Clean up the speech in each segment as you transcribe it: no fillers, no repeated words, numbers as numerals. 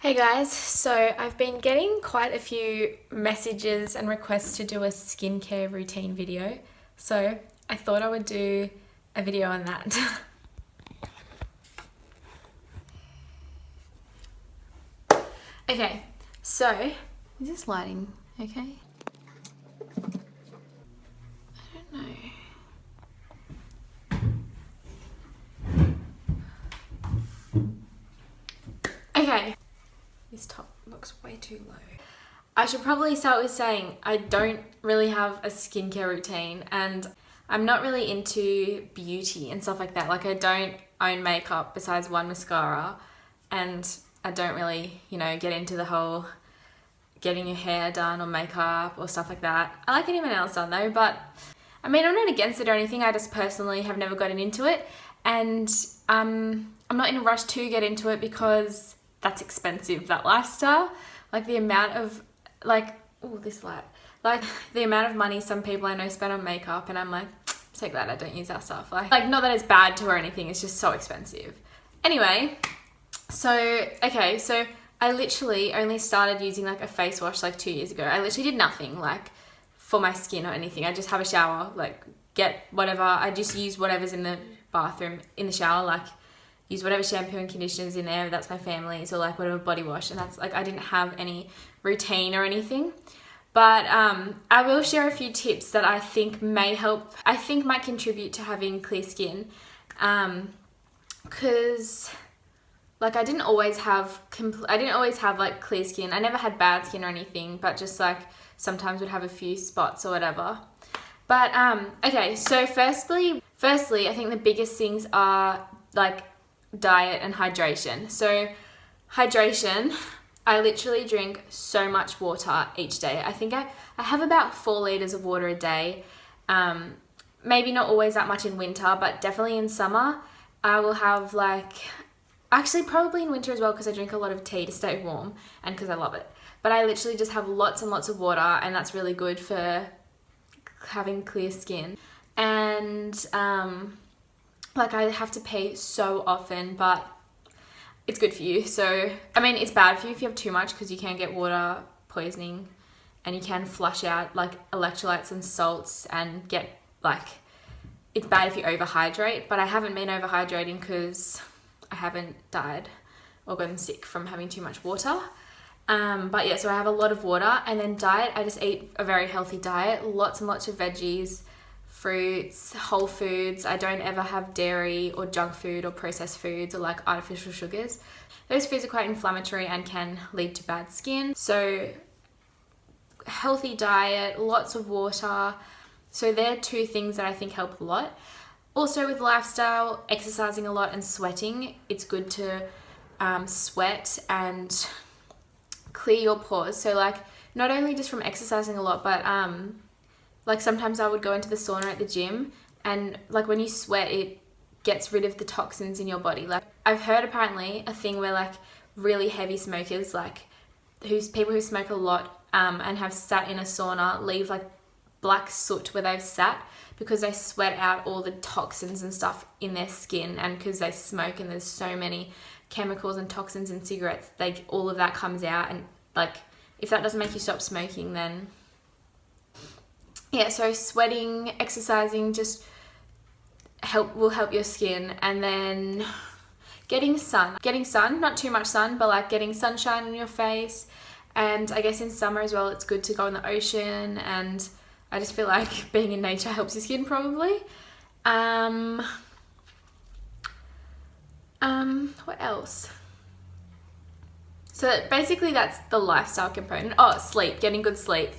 Hey guys, so I've been getting quite a few messages and requests to do a skincare routine video, so I thought I would do a video on that. Okay, so is this lighting okay? I don't know. Okay. This top looks way too low. I should probably start with saying I don't really have a skincare routine and I'm not really into beauty and stuff like that. Like I don't own makeup besides one mascara and I don't really, get into the whole getting your hair done or makeup or stuff like that. I like getting my nails done though, but I'm not against it or anything. I just personally have never gotten into it and I'm not in a rush to get into it because that's expensive, that lifestyle. Like the amount of the amount of money some people I know spend on makeup and I'm like, take that, I don't use that stuff. Like not that it's bad to or anything, it's just so expensive. Anyway, so I literally only started using like a face wash like 2 years ago. I literally did nothing like for my skin or anything. I just have a shower, like get whatever, I just use whatever's in the bathroom in the shower, like use whatever shampoo and conditioners in there, that's my family's, or like whatever body wash, and that's like I didn't have any routine or anything. But I will share a few tips that I think may help, I think might contribute to having clear skin. Because like I didn't always have like clear skin. I never had bad skin or anything, but just like sometimes would have a few spots or whatever. But okay, so firstly, I think the biggest things are like diet and hydration. So hydration, I literally drink so much water each day. I think I have about 4 liters of water a day. Maybe not always that much in winter, but definitely in summer I will have actually probably in winter as well because I drink a lot of tea to stay warm and because I love it. But I literally just have lots and lots of water and that's really good for having clear skin. And I have to pee so often, but it's good for you. So, it's bad for you if you have too much because you can get water poisoning and you can flush out like electrolytes and salts and get it's bad if you overhydrate, but I haven't been overhydrating because I haven't died or gotten sick from having too much water. But yeah, so I have a lot of water. And then diet, I just eat a very healthy diet, lots and lots of veggies, fruits, whole foods. I don't ever have dairy or junk food or processed foods or like artificial sugars. Those foods are quite inflammatory and can lead to bad skin. So healthy diet, lots of water. So they're 2 things that I think help a lot. Also with lifestyle, exercising a lot and sweating, it's good to sweat and clear your pores. So like not only just from exercising a lot, but like sometimes I would go into the sauna at the gym and like when you sweat, it gets rid of the toxins in your body. Like I've heard apparently a thing where like really heavy smokers, like people who smoke a lot and have sat in a sauna leave like black soot where they've sat because they sweat out all the toxins and stuff in their skin, and because they smoke and there's so many chemicals and toxins in cigarettes, all of that comes out. And like if that doesn't make you stop smoking, then yeah, so sweating, exercising just will help your skin. And then getting sun, not too much sun, but like getting sunshine on your face. And I guess in summer as well, it's good to go in the ocean, and I just feel like being in nature helps your skin probably. What else? So basically that's the lifestyle component. Oh, sleep, getting good sleep.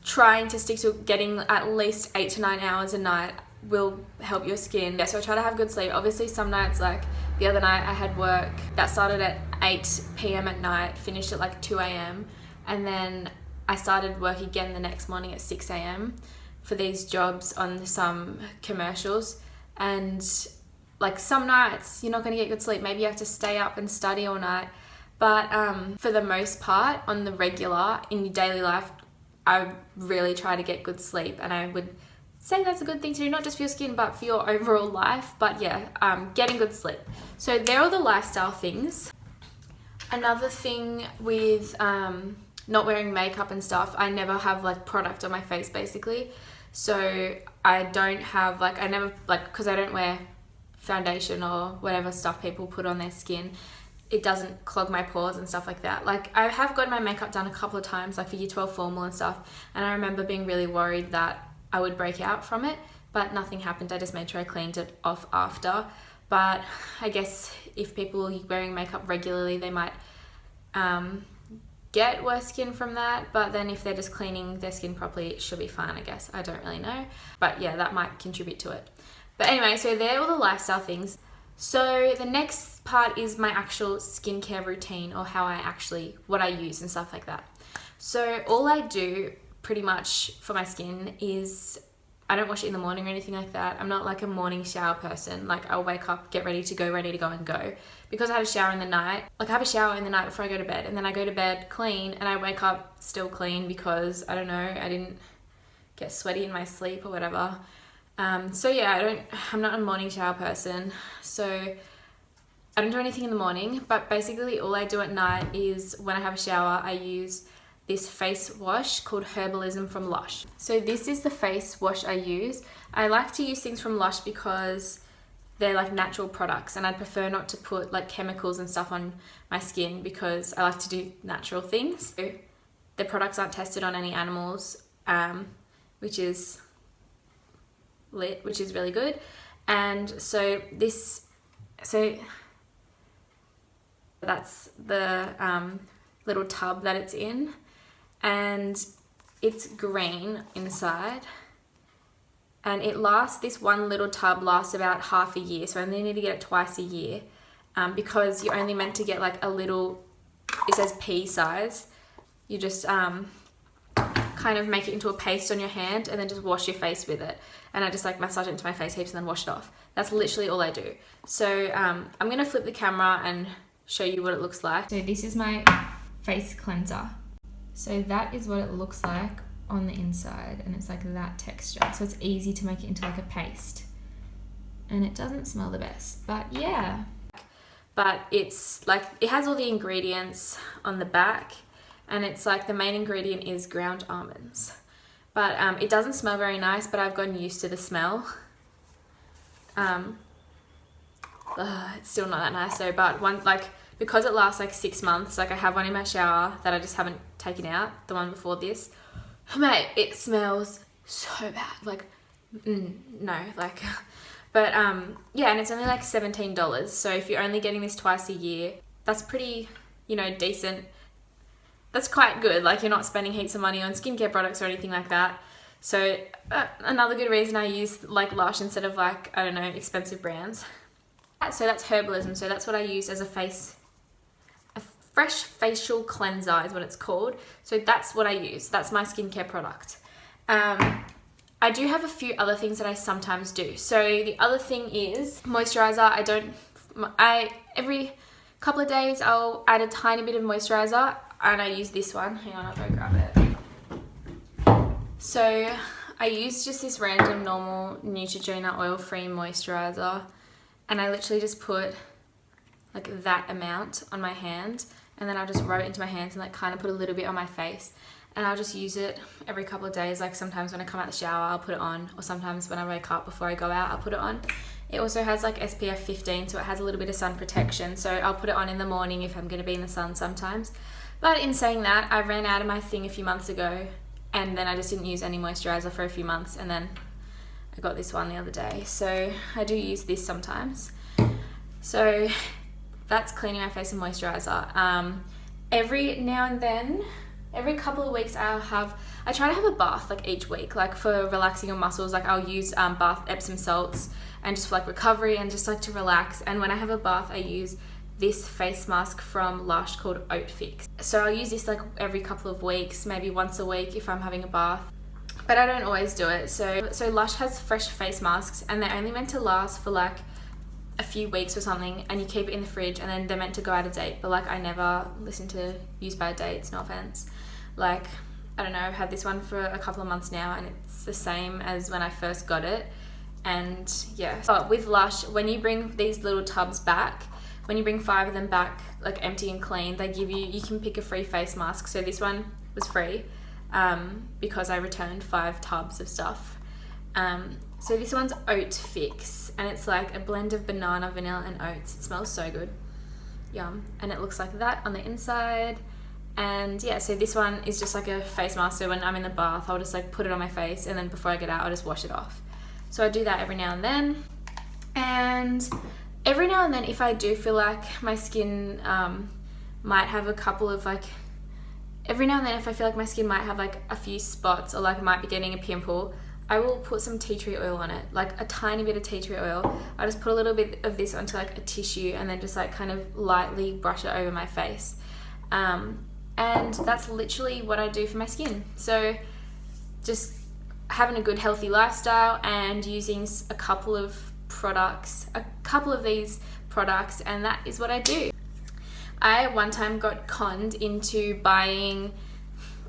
Trying to stick to getting at least 8 to 9 hours a night will help your skin. Yeah, so I try to have good sleep. Obviously some nights, like the other night I had work that started at 8 p.m. at night, finished at like 2 a.m. and then I started work again the next morning at 6 a.m. for these jobs on some commercials. And like some nights you're not going to get good sleep. Maybe you have to stay up and study all night. But for the most part, on the regular, in your daily life, I really try to get good sleep. And I would say that's a good thing to do, not just for your skin, but for your overall life. But yeah, getting good sleep. So there are the lifestyle things. Another thing with not wearing makeup and stuff, I never have like product on my face basically. So I don't have like, I never like, because I don't wear foundation or whatever stuff people put on their skin, it doesn't clog my pores and stuff like that. Like I have gotten my makeup done a couple of times, like for year 12 formal and stuff, and I remember being really worried that I would break out from it, but nothing happened. I just made sure I cleaned it off after. But I guess if people are wearing makeup regularly, they might get worse skin from that, but then if they're just cleaning their skin properly, it should be fine, I guess. I don't really know, but yeah, that might contribute to it. But anyway, so they're all the lifestyle things. So the next part is my actual skincare routine, or what I use and stuff like that. So all I do pretty much for my skin is, I don't wash it in the morning or anything like that. I'm not like a morning shower person. Like I'll wake up, get ready to go and go. Because I had a shower in the night, like I have a shower in the night before I go to bed, and then I go to bed clean and I wake up still clean because, I don't know, I didn't get sweaty in my sleep or whatever. So yeah, I'm not a morning shower person. So I don't do anything in the morning, but basically all I do at night is when I have a shower, I use this face wash called Herbalism from Lush. So this is the face wash I use. I like to use things from Lush because they're like natural products, and I'd prefer not to put like chemicals and stuff on my skin because I like to do natural things. So the products aren't tested on any animals, which is really good. And so that's the little tub that it's in, and it's green inside, and this one little tub lasts about half a year, so I only need to get it twice a year, because you're only meant to get like a little, it says pea size. You just kind of make it into a paste on your hand and then just wash your face with it, and I just like massage it into my face heaps and then wash it off. That's literally all I do. So I'm gonna flip the camera and show you what it looks like. So this is my face cleanser. So that is what it looks like on the inside, and it's like that texture. So it's easy to make it into like a paste, and it doesn't smell the best, but yeah. But it's like, it has all the ingredients on the back, and it's like the main ingredient is ground almonds. But it doesn't smell very nice, but I've gotten used to the smell. It's still not that nice though, but because it lasts like 6 months, like I have one in my shower that I just haven't taken out, the one before this. Mate, it smells so bad. Like, no, like, but yeah, and it's only like $17. So if you're only getting this twice a year, that's pretty, decent. That's quite good. Like, you're not spending heaps of money on skincare products or anything like that. So another good reason I use like Lush instead of like, I don't know, expensive brands. So that's Herbalism. So that's what I use as a fresh facial cleanser is what it's called. So that's what I use. That's my skincare product. I do have a few other things that I sometimes do. So the other thing is moisturizer. Every couple of days I'll add a tiny bit of moisturizer, and I use this one. Hang on, I'll go grab it. So I use just this random normal Neutrogena oil-free moisturizer, and I literally just put like that amount on my hand, and then I'll just rub it into my hands and like kind of put a little bit on my face, and I'll just use it every couple of days. Like sometimes when I come out the shower I'll put it on, or sometimes when I wake up before I go out I'll put it on. It also has like SPF 15, so it has a little bit of sun protection, so I'll put it on in the morning if I'm going to be in the sun sometimes. But in saying that, I ran out of my thing a few months ago, and then I just didn't use any moisturizer for a few months, and then I got this one the other day. So I do use this sometimes. So that's cleaning my face and moisturizer. Every now and then, every couple of weeks I try to have a bath like each week, like for relaxing your muscles. Like I'll use bath Epsom salts, and just for like recovery and just like to relax. And when I have a bath, I use this face mask from Lush called Oat Fix. So I'll use this like every couple of weeks, maybe once a week if I'm having a bath, but I don't always do it. So Lush has fresh face masks, and they're only meant to last for like a few weeks or something, and you keep it in the fridge, and then they're meant to go out of date. But like I never listen to use by dates, no offense. Like, I don't know, I've had this one for a couple of months now, and it's the same as when I first got it. And yeah, but with Lush, when you bring these little tubs back, when you bring 5 of them back, like empty and clean, they give you can pick a free face mask. So this one was free because I returned 5 tubs of stuff. So this one's Oat Fix, and it's like a blend of banana, vanilla and oats. It smells so good. Yum. And it looks like that on the inside. And yeah, so this one is just like a face mask. So when I'm in the bath, I'll just like put it on my face, and then before I get out, I'll just wash it off. So I do that every now and then. And every now and then, if I do feel like my skin might have a couple of like, every now and then if I feel like my skin might have like a few spots, or like might be getting a pimple, I will put some tea tree oil on it, like a tiny bit of tea tree oil. I just put a little bit of this onto like a tissue, and then just like kind of lightly brush it over my face. And that's literally what I do for my skin. So just having a good healthy lifestyle and using a couple of these products, and that is what I do. I one time got conned into buying,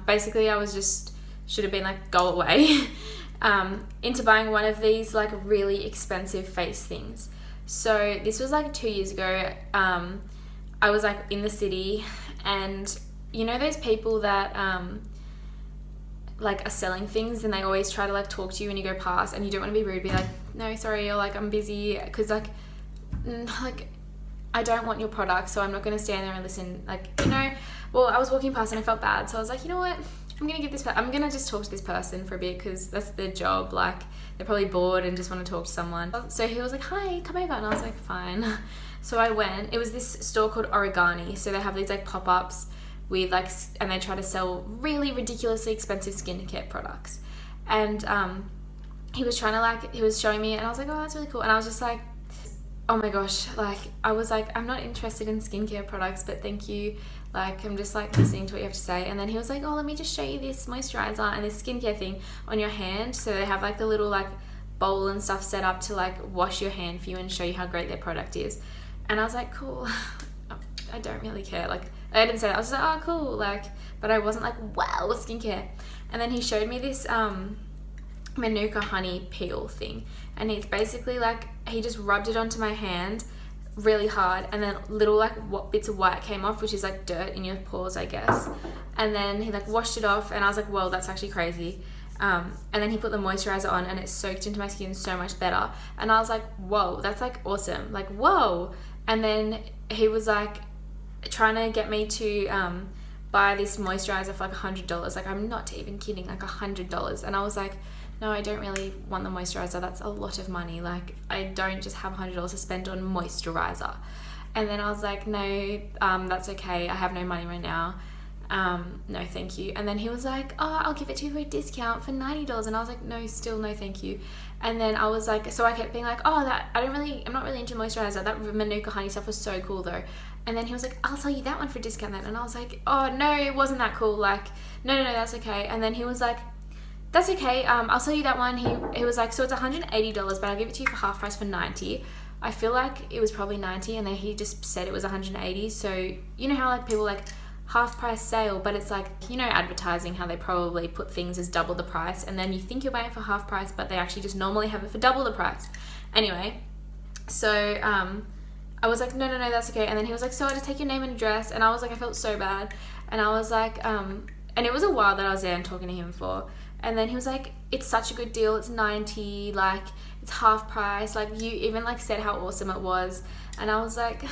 basically I was just, should have been like, go away, into buying one of these like really expensive face things. So this was like 2 years ago. I was like in the city, and you know those people that like are selling things, and they always try to like talk to you when you go past, and you don't want to be rude, be like, no, sorry, or like, I'm busy, because like I don't want your product, so I'm not going to stand there and listen, like, you know. Well, I was walking past and I felt bad, so I was like, you know what, I'm going to just talk to this person for a bit, because that's their job, like, they're probably bored and just want to talk to someone. So he was like, hi, come over, and I was like, fine. So I went. It was this store called Origani, so they have these like pop-ups with like, and they try to sell really ridiculously expensive skincare products. And he was showing me, and I was like, oh, that's really cool. And I was just like, oh my gosh, like, I was like, I'm not interested in skincare products, but thank you. Like, I'm just like listening to what you have to say. And then he was like, oh, let me just show you this moisturizer and this skincare thing on your hand. So they have like the little like bowl and stuff set up to like wash your hand for you and show you how great their product is. And I was like, cool. I don't really care. Like, I didn't say that. I was just like, oh, cool. Like, but I wasn't like, wow, skincare. And then he showed me this Manuka honey peel thing, and it's basically like, he just rubbed it onto my hand really hard, and then little like bits of white came off, which is like dirt in your pores, I guess. And then he like washed it off, and I was like, well, that's actually crazy. And then he put the moisturizer on, and it soaked into my skin so much better. And I was like, whoa, that's like awesome, like, whoa. And then he was like trying to get me to buy this moisturizer for like $100. Like, I'm not even kidding, like $100. And I was like, no, I don't really want the moisturizer. That's a lot of money. Like, I don't just have $100 to spend on moisturizer. And then I was like, no, that's okay. I have no money right now. No, thank you. And then he was like, oh, I'll give it to you for a discount for $90. And I was like, no, still no, thank you. And then I was like, so I kept being like, oh, I'm not really into moisturizer. That Manuka honey stuff was so cool though. And then he was like, I'll sell you that one for a discount then. And I was like, oh no, it wasn't that cool. Like, no, that's okay. And then he was like, that's okay, I'll sell you that one. He was like, so it's $180, but I'll give it to you for half price for $90. I feel like it was probably $90, and then he just said it was $180. So you know how like people like half price sale, but it's like, you know, advertising, how they probably put things as double the price, and then you think you're buying it for half price, but they actually just normally have it for double the price. Anyway, so I was like, no, that's okay. And then he was like, so I'll just take your name and address. And I was like, I felt so bad. And I was like, and it was a while that I was there and talking to him for. And then he was like, it's such a good deal, it's $90, like, it's half price, like, you even like said how awesome it was. And I was like,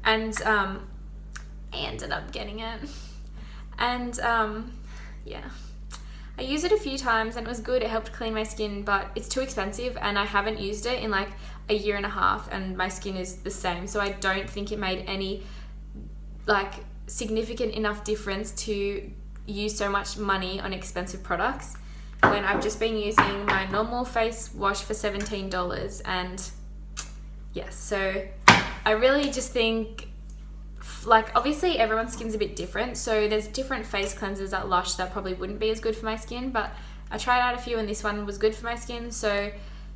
and I ended up getting it. And yeah, I used it a few times and it was good. It helped clean my skin, but it's too expensive, and I haven't used it in like a year and a half, and my skin is the same. So I don't think it made any like significant enough difference to use so much money on expensive products when I've just been using my normal face wash for $17. And yes, so I really just think, like, obviously everyone's skin's a bit different, so there's different face cleansers at Lush that probably wouldn't be as good for my skin, but I tried out a few and this one was good for my skin. So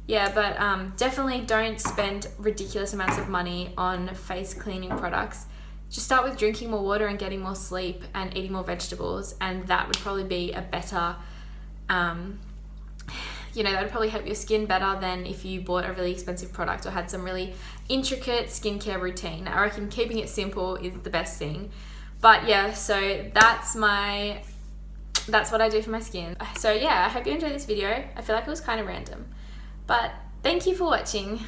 yeah, but definitely don't spend ridiculous amounts of money on face cleaning products. Just start with drinking more water and getting more sleep and eating more vegetables, and that would probably be a better you know, that would probably help your skin better than if you bought a really expensive product or had some really intricate skincare routine. I reckon keeping it simple is the best thing. But yeah, so that's what I do for my skin. So yeah, I hope you enjoyed this video. I feel like it was kind of random, but thank you for watching.